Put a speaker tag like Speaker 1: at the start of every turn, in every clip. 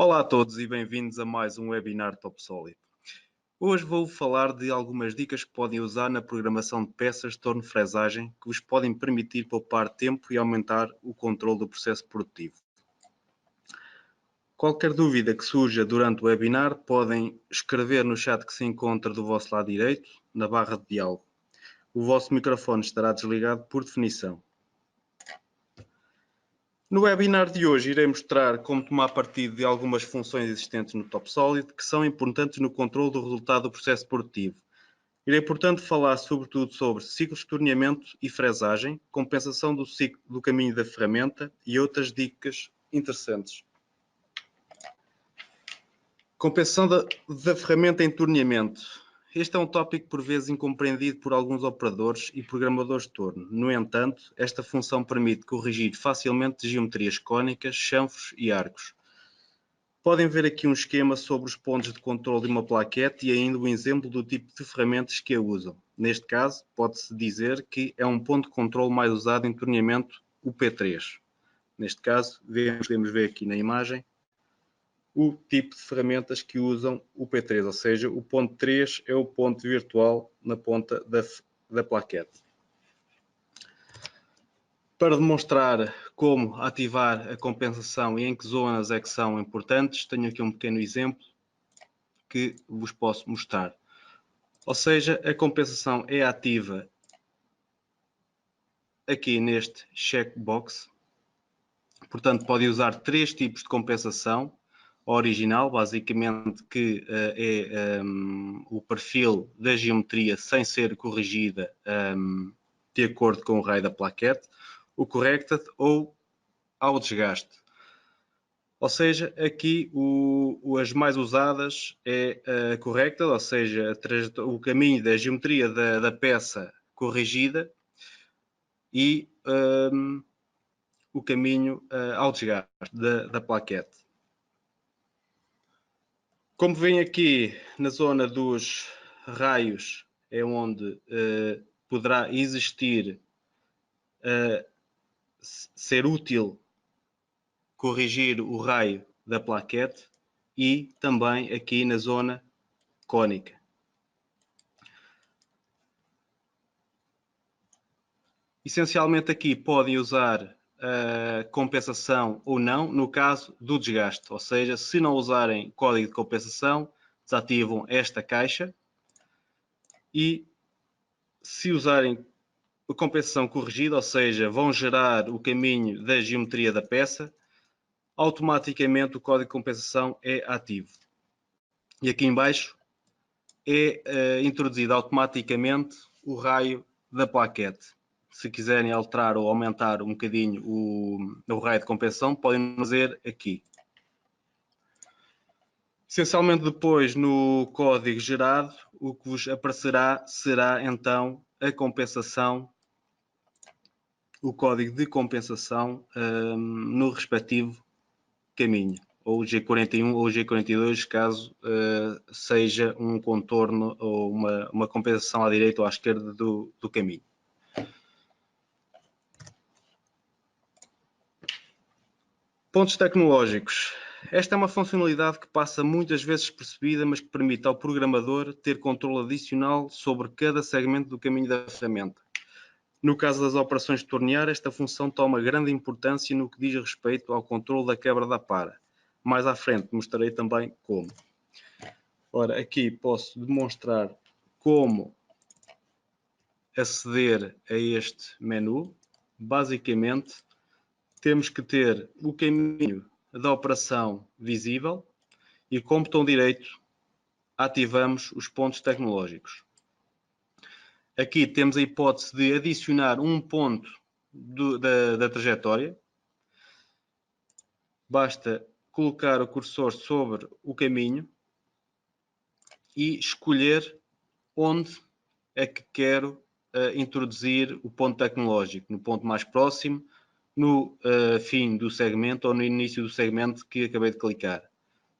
Speaker 1: Olá a todos e bem-vindos a mais um webinar TopSolid. Hoje vou falar de algumas dicas que podem usar na programação de peças de torno-fresagem que vos podem permitir poupar tempo e aumentar o controle do processo produtivo. Qualquer dúvida que surja durante o webinar podem escrever no chat que se encontra do vosso lado direito, na barra de diálogo. O vosso microfone estará desligado por definição. No webinar de hoje irei mostrar como tomar partido de algumas funções existentes no TopSolid que são importantes no controle do resultado do processo produtivo. Irei, portanto, falar sobretudo sobre ciclos de torneamento e fresagem, compensação do ciclo do caminho da ferramenta e outras dicas interessantes. Compensação da ferramenta em torneamento. Este é um tópico por vezes incompreendido por alguns operadores e programadores de torno. No entanto, esta função permite corrigir facilmente geometrias cónicas, chanfros e arcos. Podem ver aqui um esquema sobre os pontos de controle de uma plaquete e ainda um exemplo do tipo de ferramentas que a usam. Neste caso, pode-se dizer que é um ponto de controle mais usado em torneamento, o P3. Neste caso, podemos ver aqui na imagem o tipo de ferramentas que usam o P3, ou seja, o ponto 3 é o ponto virtual na ponta da plaquete. Para demonstrar como ativar a compensação e em que zonas é que são importantes, tenho aqui um pequeno exemplo que vos posso mostrar. Ou seja, a compensação é ativa aqui neste checkbox. Portanto, pode usar três tipos de compensação. A original, basicamente, que é o perfil da geometria sem ser corrigida de acordo com o raio da plaquete. O corrected ou ao desgaste. Ou seja, aqui as mais usadas é a corrected, ou seja, o caminho da geometria da peça corrigida e o caminho ao desgaste da plaquete. Como veem aqui na zona dos raios é onde poderá existir, ser útil corrigir o raio da plaquete e também aqui na zona cônica. Essencialmente aqui podem usar a compensação ou não no caso do desgaste, ou seja, se não usarem código de compensação, desativam esta caixa e se usarem a compensação corrigida, ou seja, vão gerar o caminho da geometria da peça, automaticamente o código de compensação é ativo. E aqui em baixo é introduzido automaticamente o raio da plaquete. Se quiserem alterar ou aumentar um bocadinho o raio de compensação, podem fazer aqui. Essencialmente depois no código gerado, o que vos aparecerá será então a compensação, o código de compensação no respectivo caminho, ou G41 ou G42, caso seja um contorno ou uma compensação à direita ou à esquerda do caminho. Pontos tecnológicos. Esta é uma funcionalidade que passa muitas vezes despercebida, mas que permite ao programador ter controle adicional sobre cada segmento do caminho da ferramenta. No caso das operações de tornear, esta função toma grande importância no que diz respeito ao controle da quebra da para. Mais à frente mostrarei também como. Ora, aqui posso demonstrar como aceder a este menu. Basicamente, temos que ter o caminho da operação visível e com o botão direito ativamos os pontos tecnológicos. Aqui temos a hipótese de adicionar um ponto da trajetória. Basta colocar o cursor sobre o caminho e escolher onde é que quero introduzir o ponto tecnológico, no ponto mais próximo, no fim do segmento ou no início do segmento que acabei de clicar.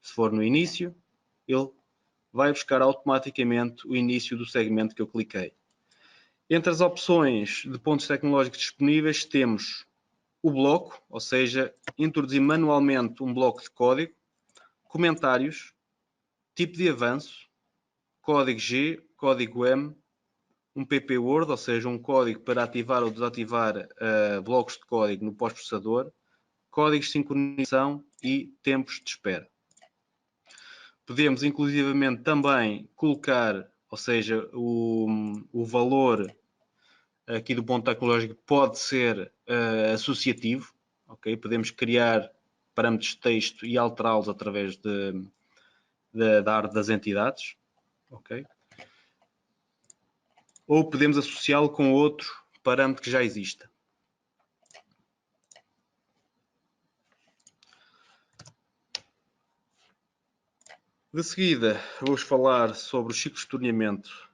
Speaker 1: Se for no início, ele vai buscar automaticamente o início do segmento que eu cliquei. Entre as opções de pontos tecnológicos disponíveis temos o bloco, ou seja, introduzir manualmente um bloco de código, comentários, tipo de avanço, código G, código M, um PP Word, ou seja, um código para ativar ou desativar blocos de código no pós-processador, códigos de sincronização e tempos de espera. Podemos, inclusivamente, também colocar, ou seja, o valor aqui do ponto tecnológico pode ser associativo, ok? Podemos criar parâmetros de texto e alterá-los através da arte das entidades, ok? Ou podemos associá-lo com outro parâmetro que já exista. De seguida, vou-vos falar sobre os ciclos de torneamento.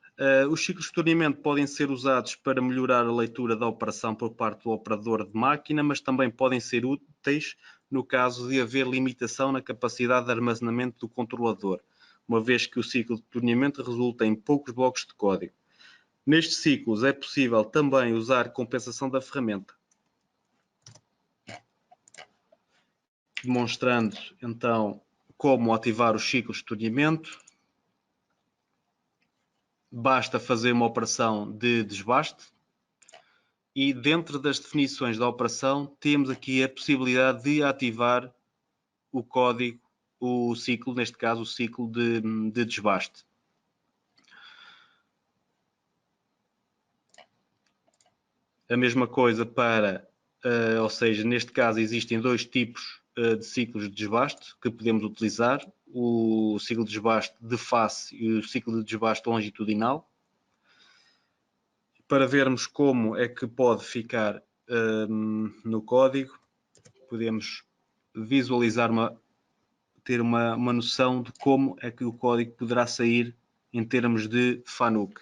Speaker 1: Os ciclos de torneamento podem ser usados para melhorar a leitura da operação por parte do operador de máquina, mas também podem ser úteis no caso de haver limitação na capacidade de armazenamento do controlador, uma vez que o ciclo de torneamento resulta em poucos blocos de código. Nestes ciclos é possível também usar compensação da ferramenta. Demonstrando então como ativar os ciclos de torneamento. Basta fazer uma operação de desbaste e dentro das definições da operação temos aqui a possibilidade de ativar o código, o ciclo, neste caso o ciclo de desbaste. A mesma coisa para, ou seja, neste caso existem dois tipos de ciclos de desbaste que podemos utilizar, o ciclo de desbaste de face e o ciclo de desbaste longitudinal. Para vermos como é que pode ficar no código, podemos visualizar, ter uma noção de como é que o código poderá sair em termos de FANUC.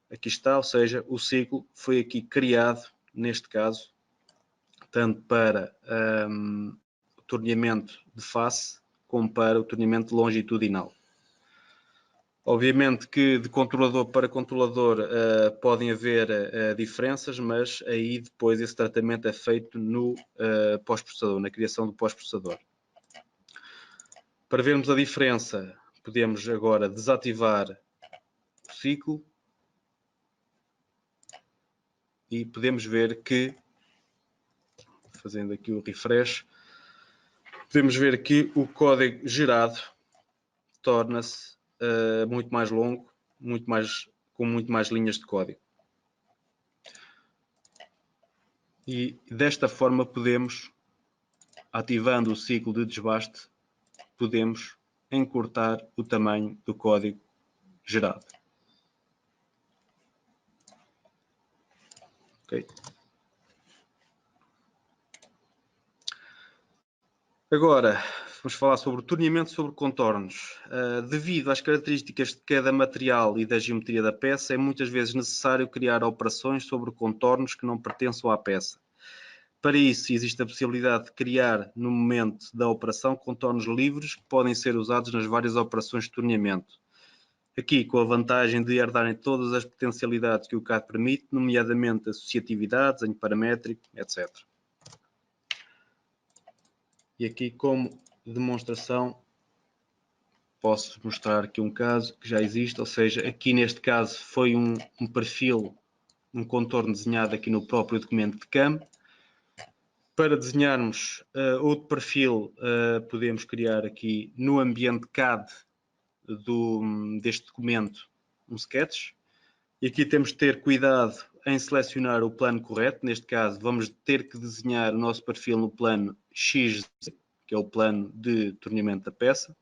Speaker 1: Aqui está, ou seja, o ciclo foi aqui criado, neste caso, tanto para o torneamento de face como para o torneamento longitudinal. Obviamente que de controlador para controlador podem haver diferenças, mas aí depois esse tratamento é feito no pós-processador, na criação do pós-processador. Para vermos a diferença, podemos agora desativar o ciclo e podemos ver que, fazendo aqui o refresh, podemos ver que o código gerado torna-se muito mais longo, com muito mais linhas de código. E desta forma podemos, ativando o ciclo de desbaste, podemos encurtar o tamanho do código gerado. Okay. Agora, vamos falar sobre o torneamento sobre contornos. Devido às características de cada material e da geometria da peça, é muitas vezes necessário criar operações sobre contornos que não pertençam à peça. Para isso, existe a possibilidade de criar, no momento da operação, contornos livres que podem ser usados nas várias operações de torneamento. Aqui, com a vantagem de herdarem todas as potencialidades que o CAD permite, nomeadamente associatividade, desenho paramétrico, etc. E aqui, como demonstração, posso mostrar aqui um caso que já existe, ou seja, aqui neste caso foi um perfil, um contorno desenhado aqui no próprio documento de CAM. Para desenharmos outro perfil, podemos criar aqui no ambiente CAD deste documento um sketch. E aqui temos de ter cuidado em selecionar o plano correto. Neste caso, vamos ter que desenhar o nosso perfil no plano X, que é o plano de torneamento da peça.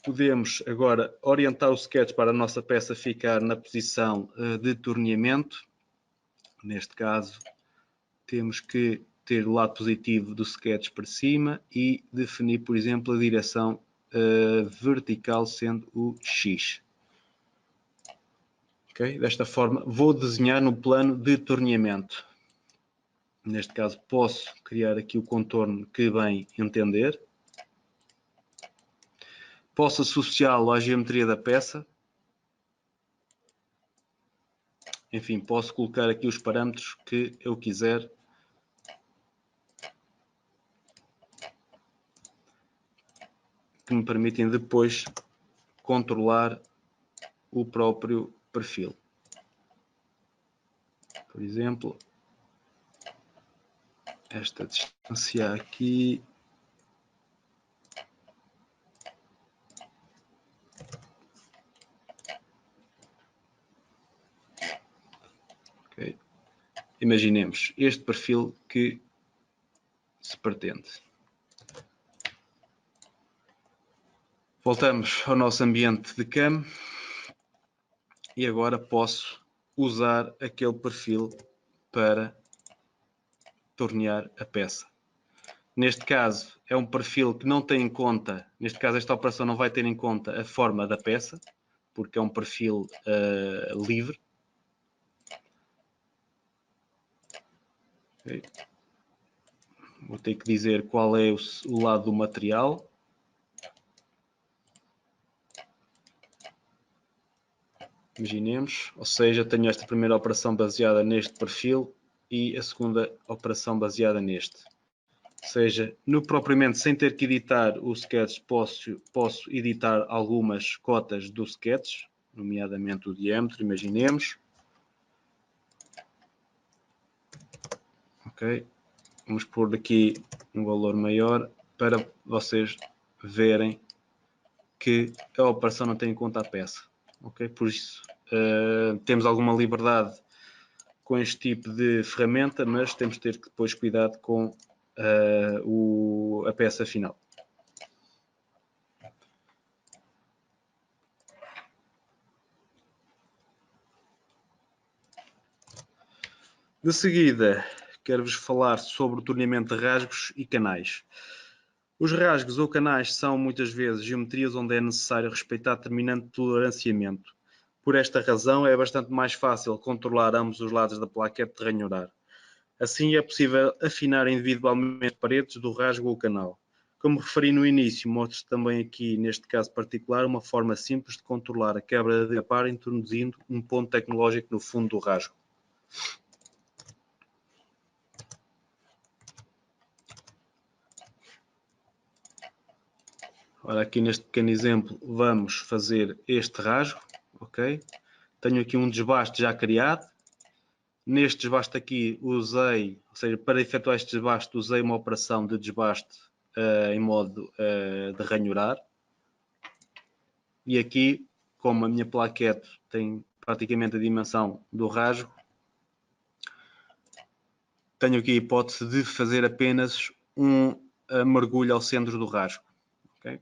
Speaker 1: Podemos agora orientar o sketch para a nossa peça ficar na posição de torneamento. Neste caso, temos que ter o lado positivo do sketch para cima e definir, por exemplo, a direção vertical sendo o X. Okay? Desta forma, vou desenhar no plano de torneamento. Neste caso, posso criar aqui o contorno que bem entender. Posso associá-lo à geometria da peça. Enfim, posso colocar aqui os parâmetros que eu quiser. que me permitem depois controlar o próprio perfil. Por exemplo, esta distância aqui. Okay. Imaginemos este perfil que se pretende. Voltamos ao nosso ambiente de cam e agora posso usar aquele perfil para tornear a peça. Neste caso é um perfil que não tem em conta, neste caso esta operação não vai ter em conta a forma da peça, porque é um perfil livre. Okay. Vou ter que dizer qual é o lado do material. Imaginemos, ou seja, tenho esta primeira operação baseada neste perfil e a segunda operação baseada neste. Ou seja, propriamente sem ter que editar o sketch, posso editar algumas cotas do sketch, nomeadamente o diâmetro, imaginemos. Ok, vamos pôr aqui um valor maior para vocês verem que a operação não tem em conta a peça. Ok, por isso temos alguma liberdade com este tipo de ferramenta, mas temos de ter depois cuidado com a peça final. De seguida, quero-vos falar sobre o torneamento de rasgos e canais. Os rasgos ou canais são muitas vezes geometrias onde é necessário respeitar determinante toleranciamento. Por esta razão, é bastante mais fácil controlar ambos os lados da plaquete de ranhurar. Assim, é possível afinar individualmente paredes do rasgo ou canal. Como referi no início, mostro também aqui, neste caso particular, uma forma simples de controlar a quebra de par introduzindo um ponto tecnológico no fundo do rasgo. Ora, aqui neste pequeno exemplo vamos fazer este rasgo, ok? Tenho aqui um desbaste já criado. Neste desbaste aqui usei, ou seja, para efetuar este desbaste usei uma operação de desbaste em modo de ranhurar. E aqui, como a minha plaquete tem praticamente a dimensão do rasgo, tenho aqui a hipótese de fazer apenas um mergulho ao centro do rasgo. Okay?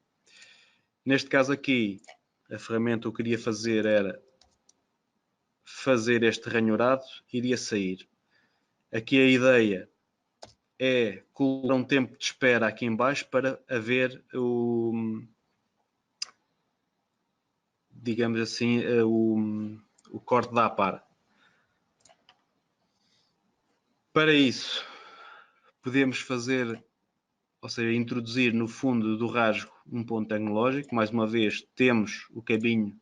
Speaker 1: Neste caso aqui, a ferramenta que eu queria fazer era fazer este ranhurado, iria sair. Aqui a ideia é colocar um tempo de espera aqui em baixo para haver digamos assim, o corte da par. Para isso, podemos fazer, ou seja, introduzir no fundo do rasgo um ponto tecnológico. Mais uma vez, temos o caminho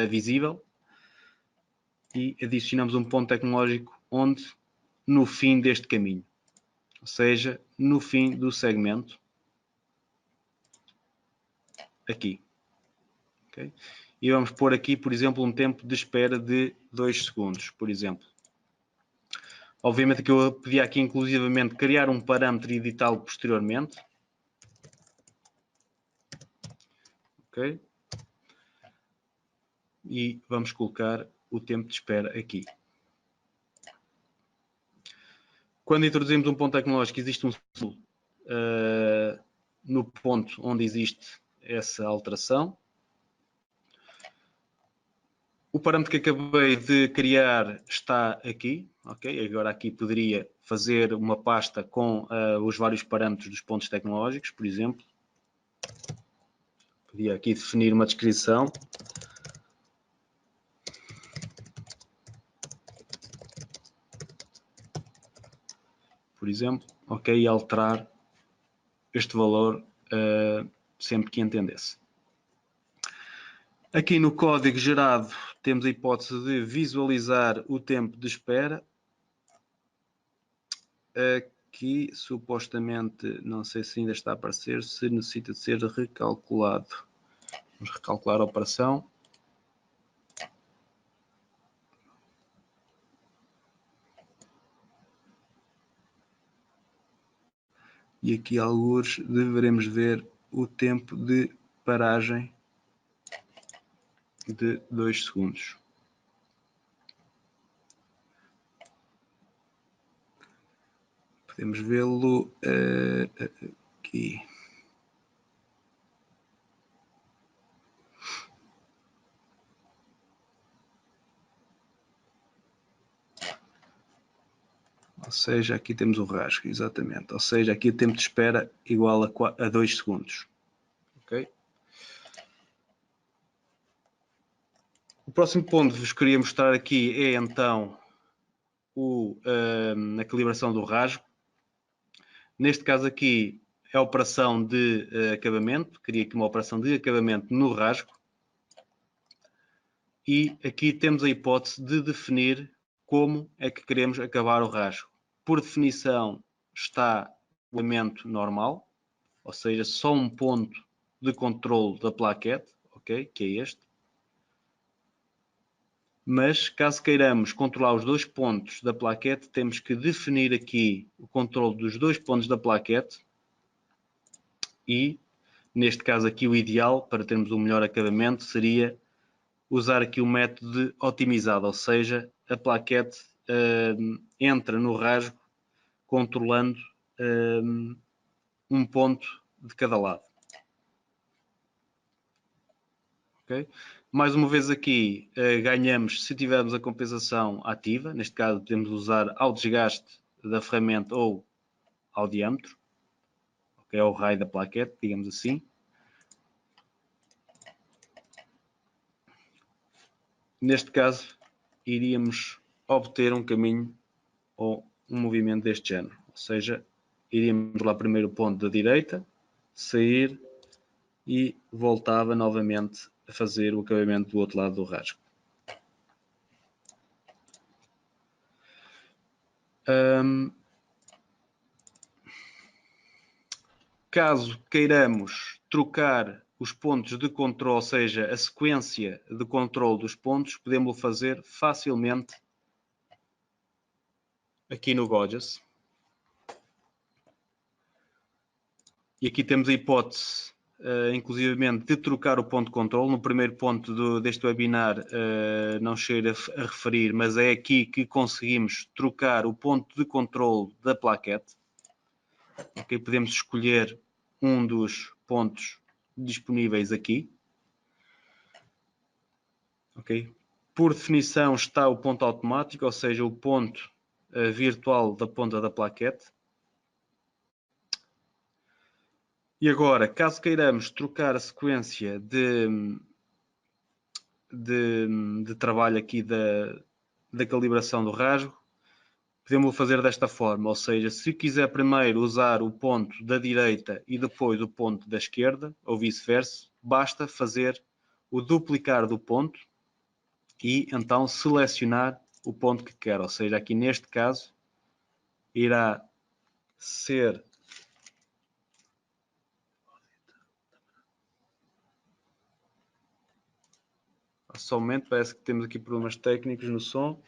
Speaker 1: visível e adicionamos um ponto tecnológico onde? No fim deste caminho, ou seja, no fim do segmento, aqui. Okay? E vamos pôr aqui, por exemplo, um tempo de espera de 2 segundos, por exemplo. Obviamente que eu podia aqui inclusivamente criar um parâmetro e editá-lo posteriormente. Ok? E vamos colocar o tempo de espera aqui. Quando introduzimos um ponto tecnológico, existe um ciclo no ponto onde existe essa alteração. O parâmetro que acabei de criar está aqui. Okay? Agora aqui poderia fazer uma pasta com os vários parâmetros dos pontos tecnológicos, por exemplo. Podia aqui definir uma descrição. Por exemplo, ok, e alterar este valor sempre que entendesse. Aqui no código gerado temos a hipótese de visualizar o tempo de espera, aqui, supostamente, não sei se ainda está a aparecer, se necessita de ser recalculado. Vamos recalcular a operação. E aqui, alguns, deveremos ver o tempo de paragem de 2 segundos. Podemos vê-lo aqui. Ou seja, aqui temos o rasgo, exatamente. Ou seja, aqui o tempo de espera igual a 2 segundos. Ok? O próximo ponto que vos queria mostrar aqui é então a calibração do rasgo. Neste caso aqui é a operação de acabamento. Queria aqui uma operação de acabamento no rasgo. E aqui temos a hipótese de definir como é que queremos acabar o rasgo. Por definição está o elemento normal, ou seja, só um ponto de controle da plaquete, ok? Que é este. Mas caso queiramos controlar os 2 pontos da plaquete, temos que definir aqui o controle dos 2 pontos da plaquete e, neste caso aqui, o ideal para termos um melhor acabamento seria usar aqui o método de otimizado, ou seja, a plaquete entra no rasgo controlando um ponto de cada lado. Okay? Mais uma vez aqui ganhamos se tivermos a compensação ativa, neste caso podemos usar ao desgaste da ferramenta ou ao diâmetro, okay? Ao raio da plaquete, digamos assim. Neste caso iríamos obter um caminho ou um movimento deste género, ou seja, iríamos lá primeiro o ponto da direita, sair e voltava novamente a fazer o acabamento do outro lado do rasgo. Caso queiramos trocar os pontos de controle, ou seja, a sequência de controle dos pontos, podemos fazer facilmente aqui no Gauges. E aqui temos a hipótese, inclusivamente, de trocar o ponto de controle. No primeiro ponto deste webinar não cheguei a referir, mas é aqui que conseguimos trocar o ponto de controle da plaquete. Okay, podemos escolher um dos pontos disponíveis aqui. Okay. Por definição está o ponto automático, ou seja, o ponto virtual da ponta da plaquete. E agora, caso queiramos trocar a sequência de trabalho aqui da calibração do rasgo, podemos fazer desta forma, ou seja, se quiser primeiro usar o ponto da direita e depois o ponto da esquerda, ou vice-versa, basta fazer o duplicar do ponto e então selecionar o ponto que quer, ou seja, aqui neste caso irá ser somente, parece que temos aqui problemas técnicos no som.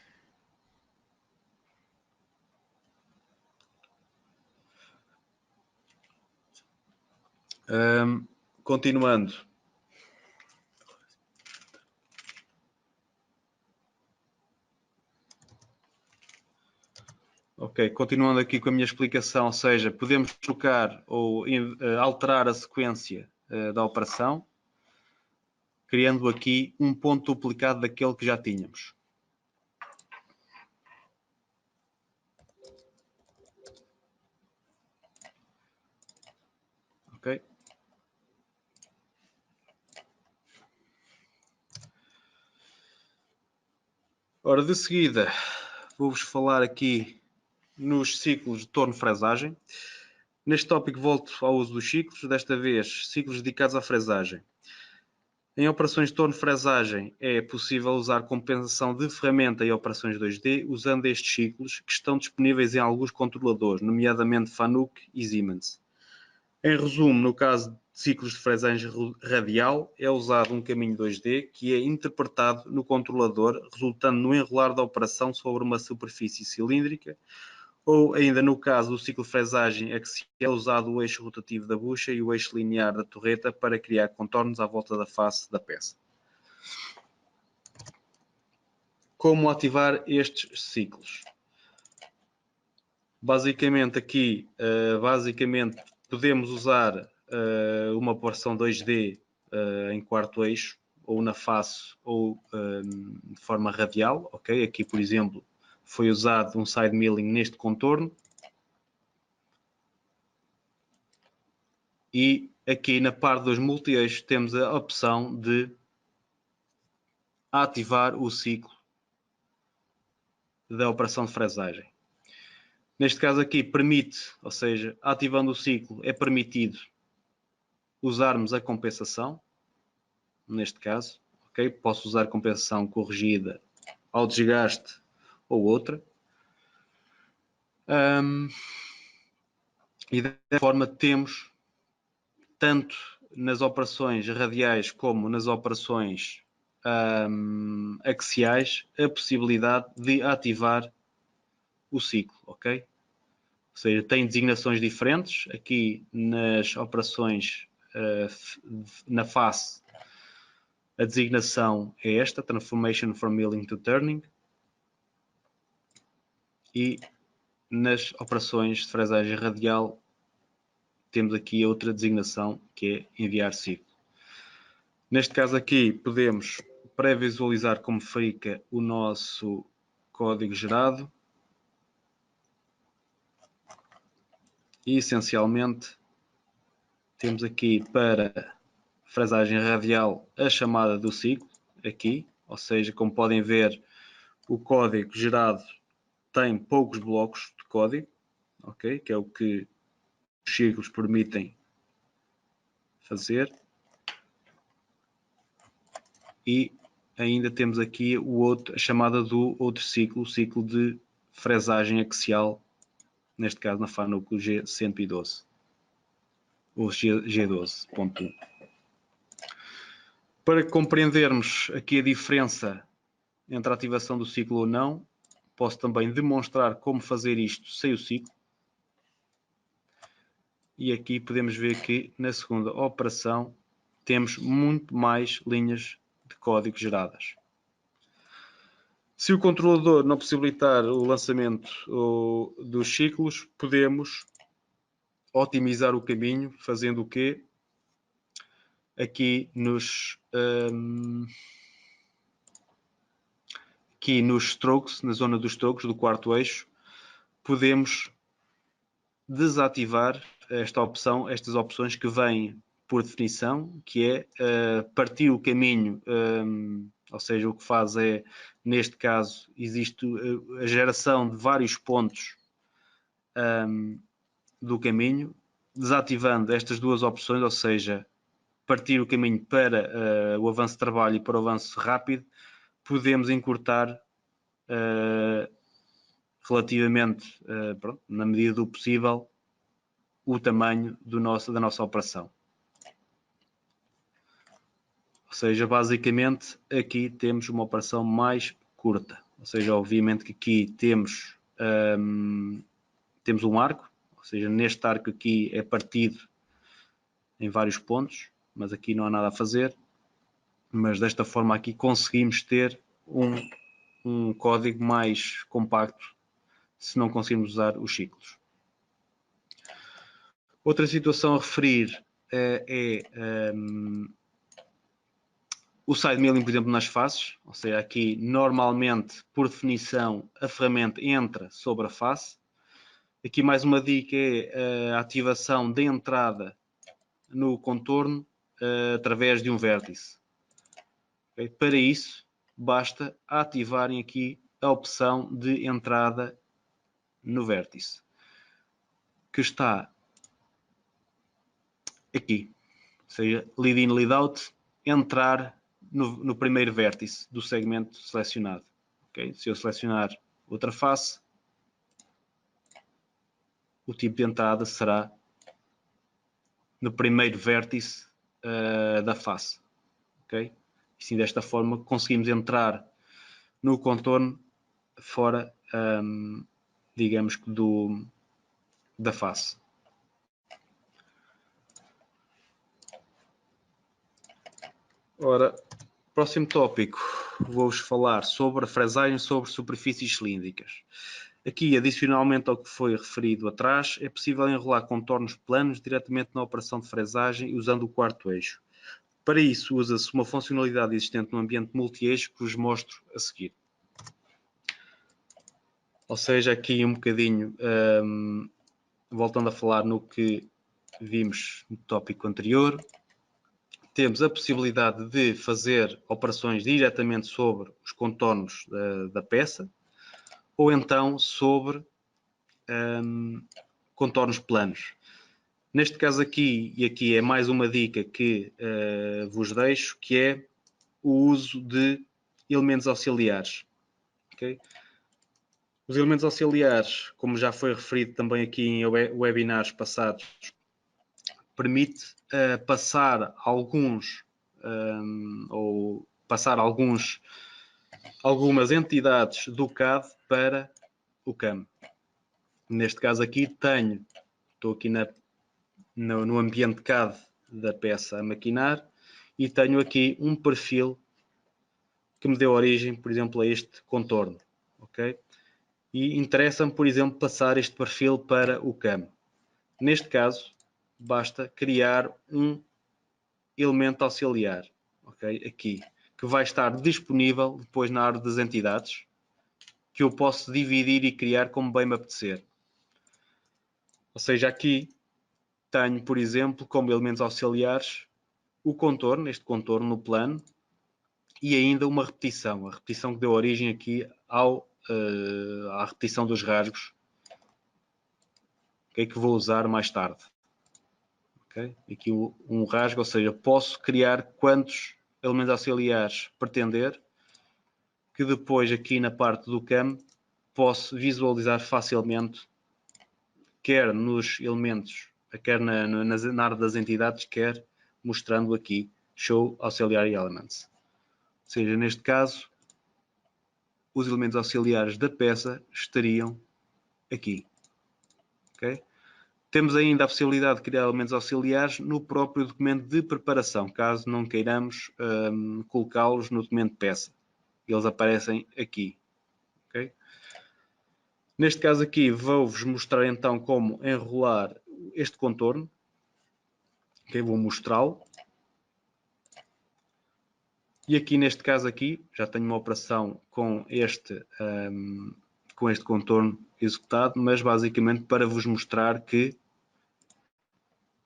Speaker 1: Continuando. Ok, continuando aqui com a minha explicação, ou seja, podemos trocar ou alterar a sequência da operação, criando aqui um ponto duplicado daquele que já tínhamos. Ok? Ora, de seguida, vou-vos falar aqui nos ciclos de torno-fresagem. Neste tópico volto ao uso dos ciclos, desta vez ciclos dedicados à fresagem. Em operações de torno-fresagem é possível usar compensação de ferramenta e operações 2D usando estes ciclos que estão disponíveis em alguns controladores, nomeadamente Fanuc e Siemens. Em resumo, no caso de ciclos de fresagem radial, é usado um caminho 2D que é interpretado no controlador, resultando no enrolar da operação sobre uma superfície cilíndrica, ou ainda no caso do ciclo de fresagem axial, é usado o eixo rotativo da bucha e o eixo linear da torreta para criar contornos à volta da face da peça. Como ativar estes ciclos? Basicamente aqui, podemos usar uma operação 2D em quarto eixo, ou na face, ou de forma radial, ok? Aqui, por exemplo, foi usado um side milling neste contorno. E aqui na parte dos multi-eixos temos a opção de ativar o ciclo da operação de fresagem. Neste caso aqui permite, ou seja, ativando o ciclo é permitido usarmos a compensação, neste caso, ok? Posso usar compensação corrigida ao desgaste ou outra. E dessa forma temos, tanto nas operações radiais como nas operações axiais, a possibilidade de ativar o ciclo, ok? Ou seja, tem designações diferentes. Aqui nas operações na face, a designação é esta, Transformation from Milling to Turning. E nas operações de fresagem radial temos aqui outra designação que é enviar ciclo. Neste caso aqui podemos pré-visualizar como fica o nosso código gerado. E essencialmente temos aqui para fresagem radial a chamada do ciclo, aqui, ou seja, como podem ver, o código gerado tem poucos blocos de código, ok? Que é o que os ciclos permitem fazer. E ainda temos aqui a chamada do outro ciclo, o ciclo de fresagem axial, neste caso na Fanuc G112, ou G12.1. Para compreendermos aqui a diferença entre a ativação do ciclo ou não, posso também demonstrar como fazer isto sem o ciclo. E aqui podemos ver que na segunda operação temos muito mais linhas de código geradas. Se o controlador não possibilitar o lançamento dos ciclos, podemos otimizar o caminho fazendo o quê? Aqui nos strokes, na zona dos strokes do quarto eixo, podemos desativar estas opções que vêm por definição, que é partir o caminho, ou seja, o que faz é, neste caso, existe a geração de vários pontos do caminho, desativando estas duas opções, ou seja, partir o caminho para o avanço de trabalho e para o avanço rápido, podemos encurtar relativamente, na medida do possível, o tamanho da nossa operação. Ou seja, basicamente aqui temos uma operação mais curta. Ou seja, obviamente que aqui temos um arco, ou seja, neste arco aqui é partido em vários pontos, mas aqui não há nada a fazer. Mas desta forma aqui conseguimos ter um código mais compacto se não conseguirmos usar os ciclos. Outra situação a referir é o side milling, por exemplo, nas faces, ou seja, aqui normalmente, por definição, a ferramenta entra sobre a face. Aqui mais uma dica é a ativação da entrada no contorno através de um vértice. Okay? Para isso, basta ativarem aqui a opção de entrada no vértice, que está aqui, ou seja, lead in, lead out. entrar no primeiro vértice do segmento selecionado. Okay? Se eu selecionar outra face, o tipo de entrada será no primeiro vértice da face. Okay? E sim, desta forma conseguimos entrar no contorno fora, digamos que da face. Ora, próximo tópico, vou-vos falar sobre a fresagem sobre superfícies cilíndricas. Aqui, adicionalmente ao que foi referido atrás, é possível enrolar contornos planos diretamente na operação de fresagem usando o quarto eixo. Para isso, usa-se uma funcionalidade existente no ambiente multi-eixo que vos mostro a seguir. Ou seja, aqui um bocadinho, voltando a falar no que vimos no tópico anterior, temos a possibilidade de fazer operações diretamente sobre os contornos da peça ou então sobre contornos planos. Neste caso aqui, e aqui é mais uma dica que vos deixo, que é o uso de elementos auxiliares. Okay? Os elementos auxiliares, como já foi referido também aqui em webinars passados, permite passar algumas algumas entidades do CAD para o CAM. Neste caso aqui estou aqui no ambiente CAD da peça a maquinar e tenho aqui um perfil que me deu origem, por exemplo, a este contorno. Okay? E interessa-me, por exemplo, passar este perfil para o CAM. Neste caso, basta criar um elemento auxiliar, okay? Aqui, que vai estar disponível depois na área das entidades, que eu posso dividir e criar como bem me apetecer. Ou seja, aqui tenho, por exemplo, como elementos auxiliares, o contorno, este contorno no plano, e ainda uma repetição, a repetição que deu origem aqui à repetição dos rasgos, que vou usar mais tarde. Okay? Aqui um rasgo, ou seja, posso criar quantos elementos auxiliares pretender, que depois aqui na parte do CAM posso visualizar facilmente, quer nos elementos, quer na área das entidades, quer mostrando aqui Show Auxiliary Elements. Ou seja, neste caso, os elementos auxiliares da peça estariam aqui. Okay? Temos ainda a possibilidade de criar elementos auxiliares no próprio documento de preparação, caso não queiramos colocá-los no documento de peça. Eles aparecem aqui. Okay? Neste caso aqui vou-vos mostrar então como enrolar este contorno. Okay? Vou mostrá-lo. E aqui neste caso aqui já tenho uma operação com este contorno executado, mas basicamente para vos mostrar que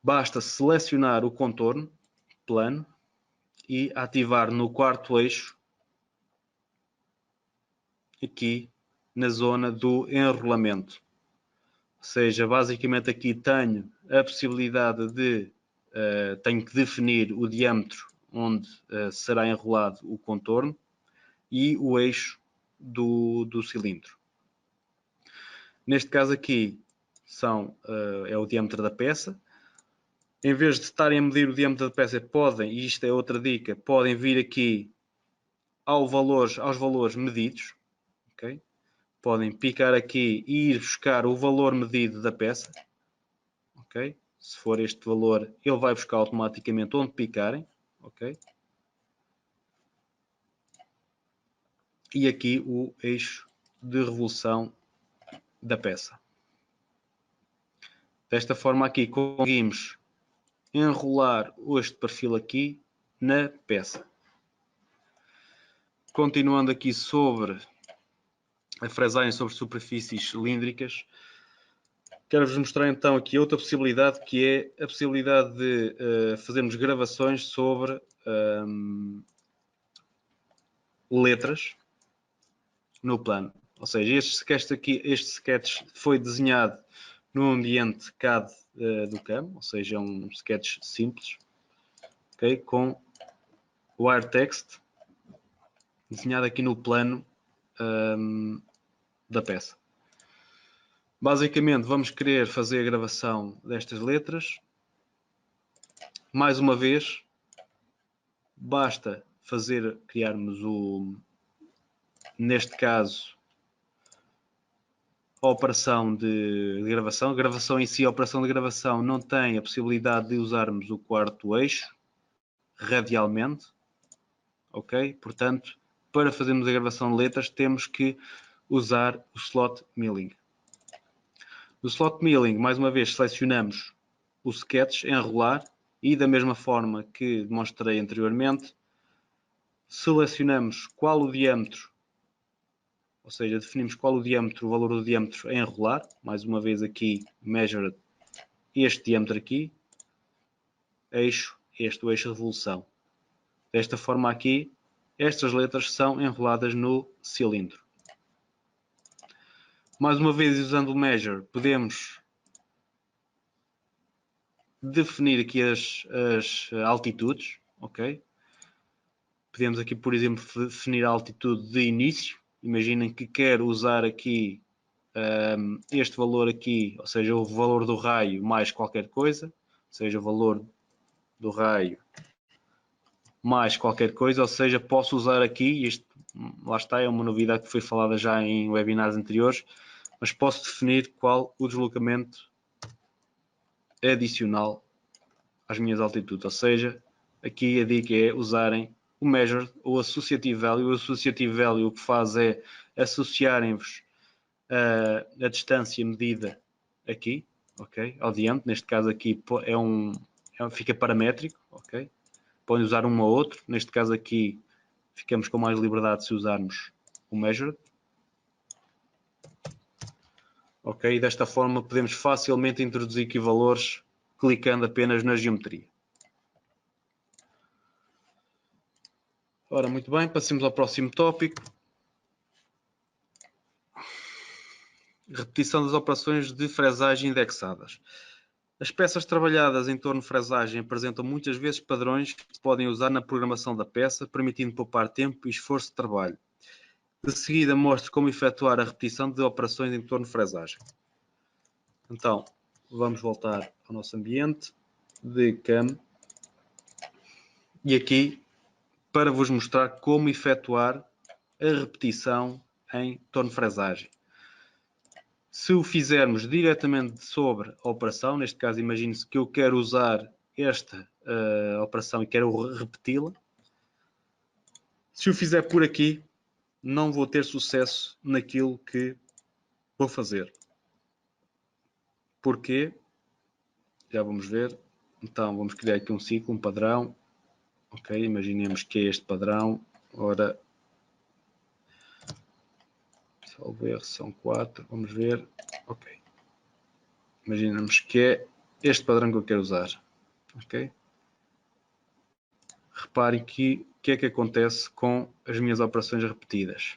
Speaker 1: basta selecionar o contorno plano e ativar no quarto eixo aqui na zona do enrolamento. Ou seja, basicamente aqui tenho a possibilidade de tenho que definir o diâmetro onde será enrolado o contorno e o eixo do cilindro. Neste caso aqui é o diâmetro da peça. Em vez de estarem a medir o diâmetro da peça, podem, e isto é outra dica, podem vir aqui aos valores medidos. Okay? Podem picar aqui e ir buscar o valor medido da peça. Okay? Se for este valor, ele vai buscar automaticamente onde picarem. Okay? E aqui o eixo de revolução da peça. Desta forma aqui conseguimos enrolar este perfil aqui na peça. Continuando aqui sobre a fresagem sobre superfícies cilíndricas, quero-vos mostrar então aqui outra possibilidade, que é a possibilidade de fazermos gravações sobre letras no plano. Ou seja, este sketch foi desenhado no ambiente CAD do CAM, ou seja, um sketch simples, okay, com wire text desenhado aqui no plano da peça. Basicamente vamos querer fazer a gravação destas letras. Mais uma vez, basta criarmos neste caso, a operação de gravação. A gravação em si, a operação de gravação não tem a possibilidade de usarmos o quarto eixo radialmente, ok? Portanto, para fazermos a gravação de letras, temos que usar o slot milling. No slot milling, mais uma vez, selecionamos o sketch, enrolar, e da mesma forma que demonstrei anteriormente, selecionamos qual o diâmetro, ou seja, definimos qual o diâmetro, o valor do diâmetro a enrolar. Mais uma vez aqui, measure este diâmetro aqui, eixo, o eixo de revolução. Desta forma aqui, estas letras são enroladas no cilindro. Mais uma vez, usando o measure, podemos definir aqui as altitudes, ok? Podemos aqui, por exemplo, definir a altitude de início. Imaginem que quero usar aqui este valor aqui, ou seja, o valor do raio mais qualquer coisa, ou seja, o valor do raio mais qualquer coisa, ou seja, posso usar aqui, isto lá está, é uma novidade que foi falada já em webinars anteriores, mas posso definir qual o deslocamento adicional às minhas altitudes, ou seja, aqui a dica é usarem o measure ou associative value. O associative value o que faz é associarem-vos a distância medida aqui, ok, ao diâmetro. Neste caso aqui fica paramétrico, ok. Podem usar um ou outro. Neste caso aqui ficamos com mais liberdade se usarmos o measure. Ok, e desta forma podemos facilmente introduzir aqui valores clicando apenas na geometria. Ora, muito bem, passemos ao próximo tópico. Repetição das operações de fresagem indexadas. As peças trabalhadas em torno de fresagem apresentam muitas vezes padrões que se podem usar na programação da peça, permitindo poupar tempo e esforço de trabalho. De seguida, mostro como efetuar a repetição de operações em torno de fresagem. Então, vamos voltar ao nosso ambiente de CAM. E aqui, para vos mostrar como efetuar a repetição em torno de fresagem. Se o fizermos diretamente sobre a operação, neste caso imagine-se que eu quero usar esta operação e quero repeti-la. Se o fizer por aqui, não vou ter sucesso naquilo que vou fazer. Porquê? Já vamos ver. Então vamos criar aqui um ciclo, um padrão. Ok, imaginemos que é este padrão. Ora, salvo erro, são 4. Vamos ver. Ok. Imaginemos que é este padrão que eu quero usar. Ok? Reparem que o que é que acontece com as minhas operações repetidas.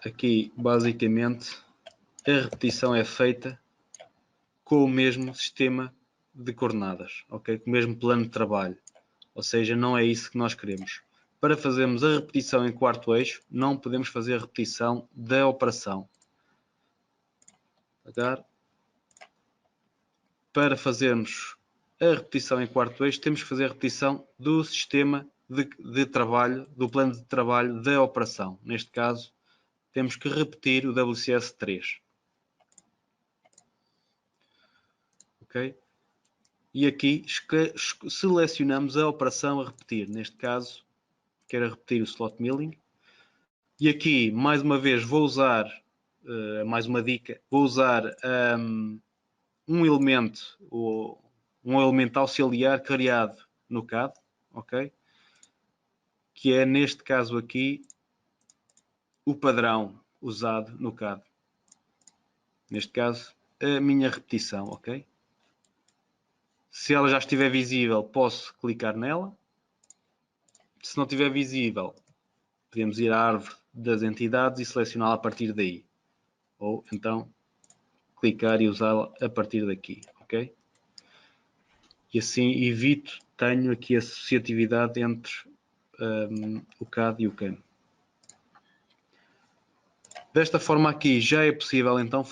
Speaker 1: Aqui, basicamente, a repetição é feita com o mesmo sistema de coordenadas, ok? Com o mesmo plano de trabalho. Ou seja, não é isso que nós queremos. Para fazermos a repetição em quarto eixo, não podemos fazer a repetição da operação. Para fazermos a repetição em quarto eixo, temos que fazer a repetição do sistema de trabalho, do plano de trabalho da operação. Neste caso, temos que repetir o WCS3. Ok? E aqui selecionamos a operação a repetir. Neste caso, quero repetir o slot milling. E aqui, mais uma vez, vou usar, mais uma dica, vou usar um elemento auxiliar criado no CAD, ok? Que é, neste caso aqui, o padrão usado no CAD. Neste caso, a minha repetição, ok? Se ela já estiver visível, posso clicar nela. Se não estiver visível, podemos ir à árvore das entidades e selecioná-la a partir daí. Ou então clicar e usá-la a partir daqui, ok? E assim tenho aqui a associatividade entre o CAD e o CAM. Desta forma aqui já é possível então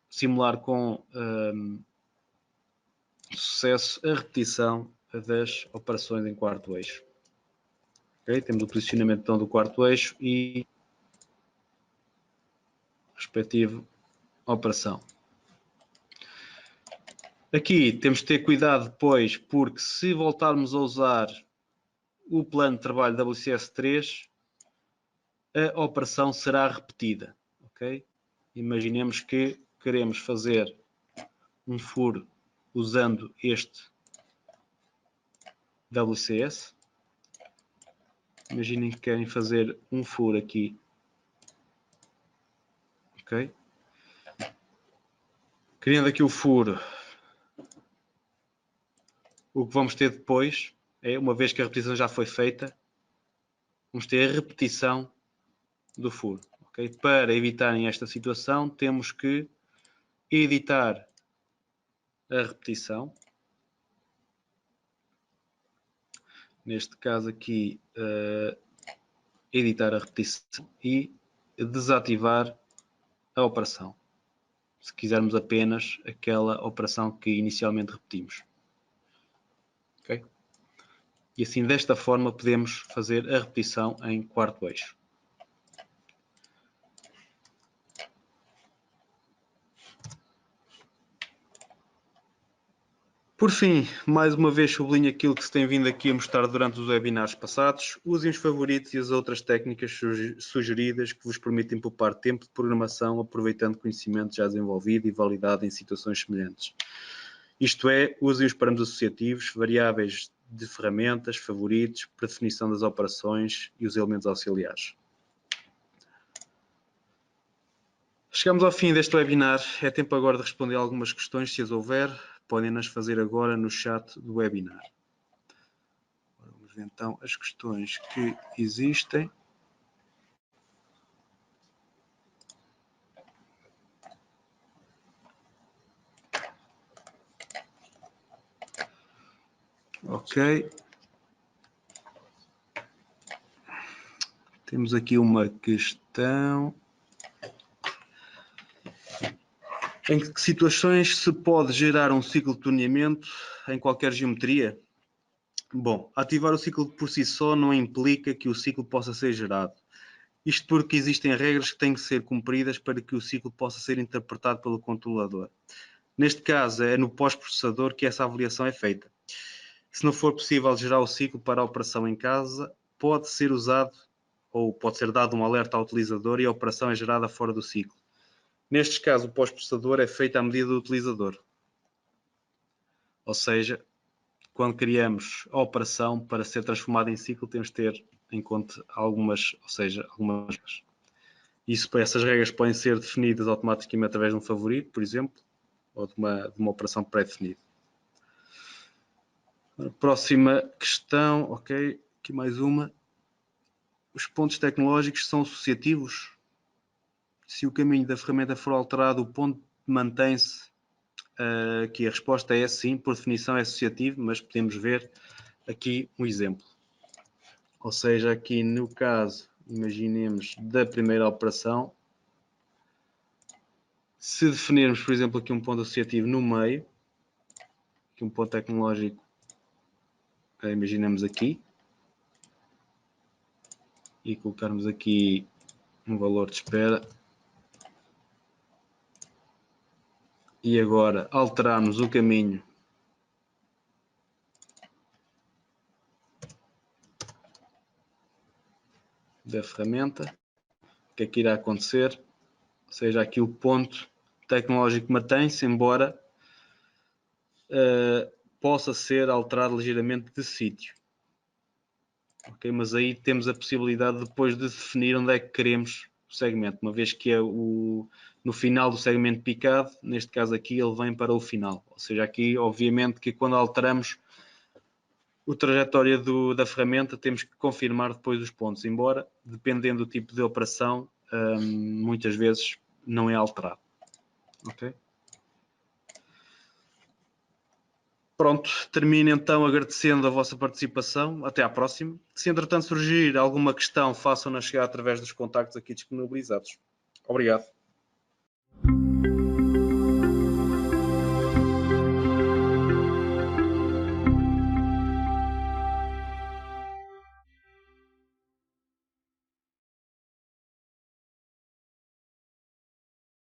Speaker 1: simular com sucesso a repetição das operações em quarto eixo. Okay? Temos o posicionamento então do quarto eixo e respectivo operação. Aqui temos de ter cuidado depois, porque se voltarmos a usar o plano de trabalho WCS3, a operação será repetida. Okay? Imaginemos que queremos fazer um furo usando este WCS. Imaginem que querem fazer um furo aqui. Ok? Criando aqui o furo, o que vamos ter depois é, uma vez que a repetição já foi feita, vamos ter a repetição do furo. Okay? Para evitarem esta situação, temos que editar a repetição. Neste caso aqui, editar a repetição e desativar a operação. Se quisermos apenas aquela operação que inicialmente repetimos. Okay? E assim, desta forma, podemos fazer a repetição em quarto eixo. Por fim, mais uma vez sublinho aquilo que se tem vindo aqui a mostrar durante os webinars passados. Usem os favoritos e as outras técnicas sugeridas que vos permitem poupar tempo de programação aproveitando conhecimento já desenvolvido e validado em situações semelhantes. Isto é, usem os parâmetros associativos, variáveis de ferramentas, favoritos, predefinição das operações e os elementos auxiliares. Chegamos ao fim deste webinar. É tempo agora de responder algumas questões, se as houver. Podem-nas fazer agora no chat do webinar. Vamos ver então as questões que existem. Ok. Temos aqui uma questão. Em que situações se pode gerar um ciclo de torneamento em qualquer geometria? Bom, ativar o ciclo por si só não implica que o ciclo possa ser gerado. Isto porque existem regras que têm que ser cumpridas para que o ciclo possa ser interpretado pelo controlador. Neste caso, é no pós-processador que essa avaliação é feita. Se não for possível gerar o ciclo para a operação em casa, pode ser usado ou pode ser dado um alerta ao utilizador e a operação é gerada fora do ciclo. Nestes casos, o pós-processador é feito à medida do utilizador. Ou seja, quando criamos a operação para ser transformada em ciclo, temos de ter em conta algumas regras. Essas regras podem ser definidas automaticamente através de um favorito, por exemplo, ou de uma operação pré-definida. Próxima questão, ok, aqui mais uma. Os pontos tecnológicos são associativos? Se o caminho da ferramenta for alterado, o ponto mantém-se? Aqui a resposta é sim, por definição é associativo, mas podemos ver aqui um exemplo. Ou seja, aqui no caso, imaginemos da primeira operação, se definirmos, por exemplo, aqui um ponto associativo no meio, aqui um ponto tecnológico, imaginemos aqui, e colocarmos aqui um valor de espera, e agora alterarmos o caminho da ferramenta, o que é que irá acontecer? Ou seja, aqui o ponto tecnológico mantém-se, embora possa ser alterado ligeiramente de sítio. Okay? Mas aí temos a possibilidade depois de definir onde é que queremos o segmento, uma vez que é no final do segmento picado, neste caso aqui ele vem para o final. Ou seja, aqui obviamente que quando alteramos o trajetória da ferramenta, temos que confirmar depois os pontos, embora, dependendo do tipo de operação, muitas vezes não é alterado. Ok? Pronto, termino então agradecendo a vossa participação. Até à próxima. Se entretanto surgir alguma questão, façam-na chegar através dos contactos aqui disponibilizados. Obrigado.